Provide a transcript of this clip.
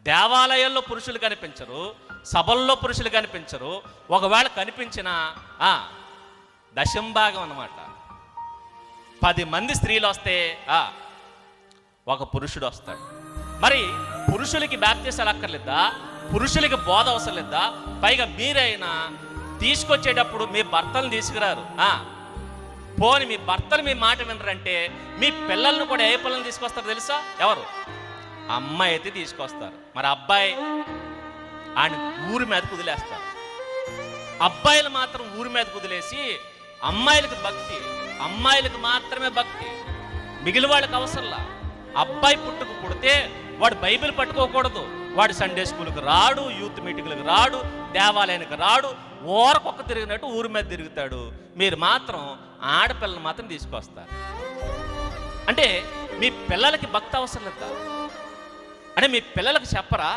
దేవాలయాల్లో పురుషులు కనిపించరు, సభల్లో పురుషులు కనిపించరు. ఒకవేళ కనిపించిన దశంభాగం అన్నమాట. 10 మంది స్త్రీలు వస్తే ఒక పురుషుడు వస్తాడు. మరి పురుషులకి బాప్తిసాలు అక్కర్లేదా? పురుషులకి బోధ అవసరం లేదా? పైగా మీరైనా తీసుకొచ్చేటప్పుడు మీ భర్తలను తీసుకురారు. పోని మీ భర్తలు మీ మాట వినరంటే మీ పిల్లలను కూడా ఏ పిల్లల్ని తీసుకొస్తారు తెలుసా? ఎవరు? అమ్మాయి అయితే తీసుకొస్తారు. మరి అబ్బాయి ఆయన ఊరి మీద కుదిలేస్తారు. అబ్బాయిలు మాత్రం ఊరి మీద కుదిలేసి అమ్మాయిలకు భక్తి, అమ్మాయిలకు మాత్రమే భక్తి, మిగిలిన వాళ్ళకి అవసరంలా. అబ్బాయి పుడితే వాడు బైబిల్ పట్టుకోకూడదు, వాడు సండే స్కూల్కి రాడు, యూత్ మీటింగ్లకు రాడు, దేవాలయానికి రాడు, ఓరకొక్క తిరిగినట్టు ఊరి మీద తిరుగుతాడు. మీరు మాత్రం ఆడపిల్లలు మాత్రం తీసుకొస్తారు. అంటే మీ పిల్లలకి భక్తి అవసరం లేదా? అంటే మీ పిల్లలకు చెప్పరా?